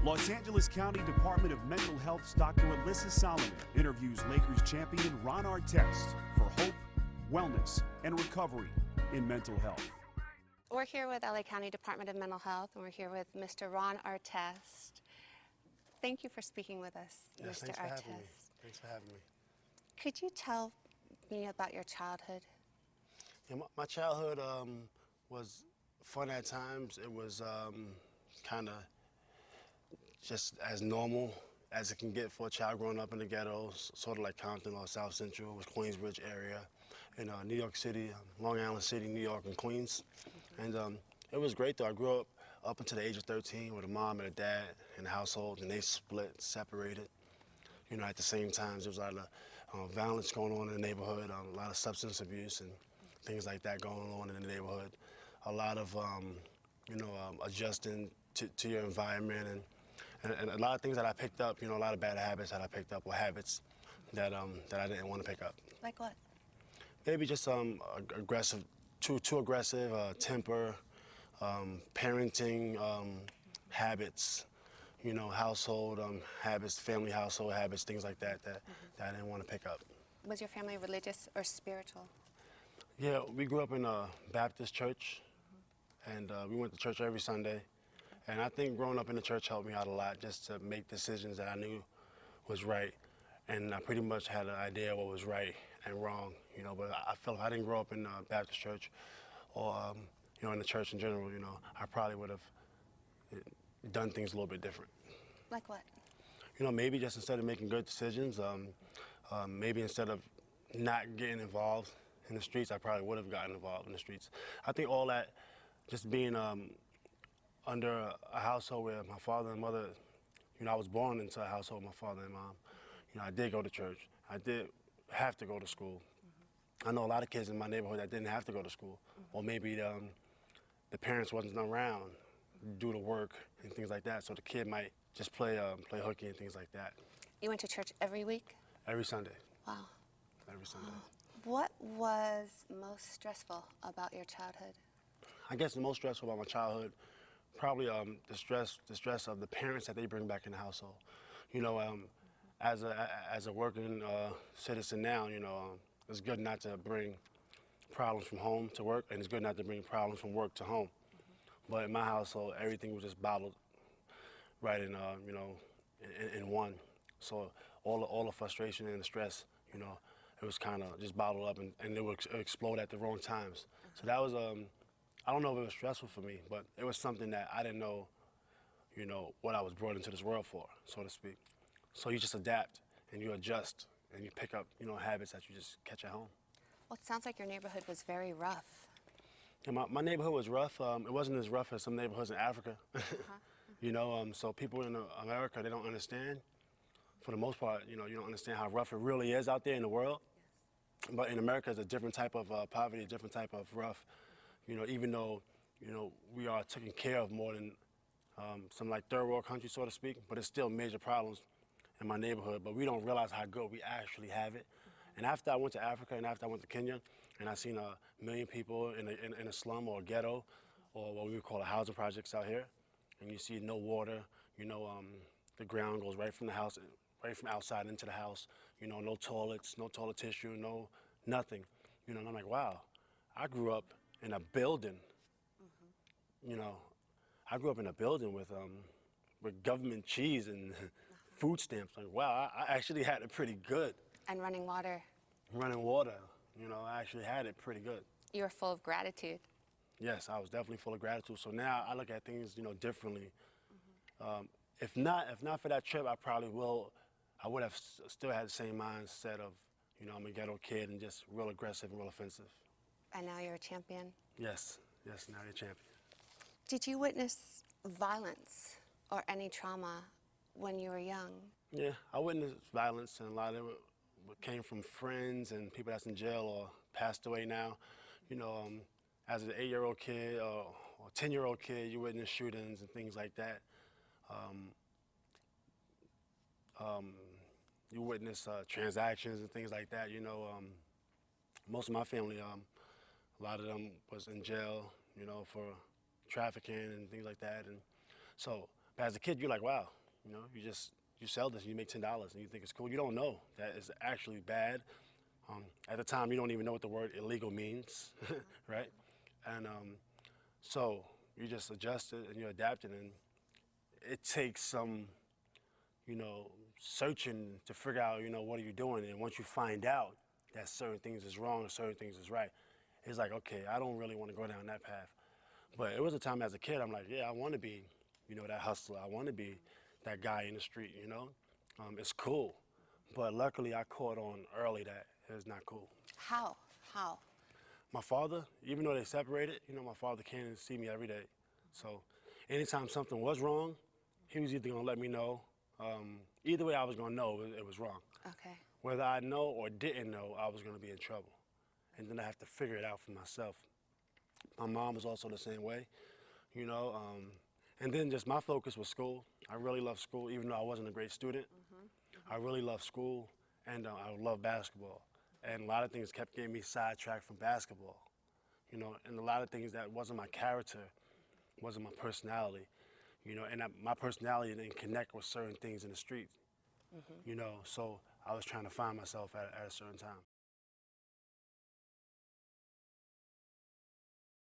Los Angeles County Department of Mental Health's Dr. Alyssa Solomon interviews Lakers champion Ron Artest for hope, wellness, and recovery in mental health. We're here with LA County Department of Mental Health, and we're here with Mr. Ron Artest. Thank you for speaking with us, Yes, Mr. thanks for having me. Artest. Thanks for having me. Could you tell me about your childhood? Yeah, my childhood was fun at times. It was kind of just as normal as it can get for a child growing up in the ghettos, sort of like Compton or South Central, was Queensbridge area, in New York City, Long Island City, New York, and Queens. And it was great though. I grew up until the age of 13 with a mom and a dad in the household, and they separated. You know, at the same time, there was a lot of violence going on in the neighborhood, a lot of substance abuse and things like that going on in the neighborhood. A lot of, adjusting to your environment and a lot of things that I picked up, a lot of bad habits that I picked up, or habits that I didn't want to pick up. Like what? Maybe just aggressive, too aggressive, temper, parenting habits, household habits, family household habits, things like that that I didn't want to pick up. Was your family religious or spiritual? Yeah, we grew up in a Baptist church, and we went to church every Sunday. And I think growing up in the church helped me out a lot, just to make decisions that I knew was right. And I pretty much had an idea of what was right and wrong, but I felt if I didn't grow up in a Baptist church or, in the church in general, I probably would have done things a little bit different. Like what? Maybe just instead of making good decisions, maybe instead of not getting involved in the streets, I probably would have gotten involved in the streets. I think all that, just being under a household where my father and mother, I was born into a household with my father and mom. I did go to church. I did have to go to school. I know a lot of kids in my neighborhood that didn't have to go to school, or maybe the parents wasn't around due to work and things like that, so the kid might just play hooky and things like that. You went to church every week? Every Sunday. Wow. Every Sunday. What was most stressful about your childhood? I guess the most stressful about my childhood, probably the stress of the parents that they bring back in the household. As a working citizen now, it's good not to bring problems from home to work, and it's good not to bring problems from work to home. But in my household, everything was just bottled right in, in one. So all the frustration and the stress, it was kind of just bottled up, and it would explode at the wrong times. So that was, I don't know if it was stressful for me, but it was something that I didn't know, what I was brought into this world for, so to speak. So you just adapt and you adjust and you pick up, habits that you just catch at home. Well, it sounds like your neighborhood was very rough. Yeah, my neighborhood was rough. It wasn't as rough as some neighborhoods in Africa. So people in America, they don't understand. For the most part, you don't understand how rough it really is out there in the world. Yes. But in America, it's a different type of poverty, a different type of rough. Even though, we are taken care of more than some like third world countries, so to speak, but it's still major problems in my neighborhood, but we don't realize how good we actually have it. And after I went to Africa and after I went to Kenya, and I seen 1 million people in a slum or a ghetto, or what we would call a housing projects out here, and you see no water, the ground goes right from the house, right from outside into the house, no toilets, no toilet tissue, no nothing. And I'm like, wow, I grew up in a building, I grew up in a building with government cheese and food stamps. Like, wow, I actually had it pretty good. And running water. Running water, I actually had it pretty good. You were full of gratitude. Yes, I was definitely full of gratitude. So now I look at things, differently. If not for that trip, I would have still had the same mindset of, I'm a ghetto kid and just real aggressive and real offensive. And now you're a champion? Yes, now you're a champion. Did you witness violence or any trauma when you were young? Yeah, I witnessed violence, and a lot of it came from friends and people that's in jail or passed away now. As an 8-year-old kid or 10-year-old kid, you witness shootings and things like that. You witness transactions and things like that. Most of my family, a lot of them was in jail, for trafficking and things like that. And so But as a kid, you're like, wow, you know, you sell this and you make $10 and you think it's cool. You don't know that it's actually bad. At the time, you don't even know what the word illegal means, right? And so you just adjust it and you adapt it, and it takes some, you know, searching to figure out, you know, what are you doing? And once you find out that certain things is wrong and certain things is right, it's like, okay, I don't really want to go down that path. But it was a time as a kid, I'm like, yeah, I want to be, you know, that hustler. I want to be that guy in the street, you know? It's cool. But luckily, I caught on early that it's not cool. How? How? My father, even though they separated, you know, my father came and see me every day. So anytime something was wrong, he was either going to let me know. Either way, I was going to know it was wrong. Okay. Whether I know or didn't know, I was going to be in trouble. And then I have to figure it out for myself. My mom was also the same way, you know. And then just my focus was school. I really loved school, even though I wasn't a great student. I really loved school, and I love basketball. And a lot of things kept getting me sidetracked from basketball, you know, and a lot of things that wasn't my character, wasn't my personality, you know, and my personality didn't connect with certain things in the street, you know, so I was trying to find myself at a certain time.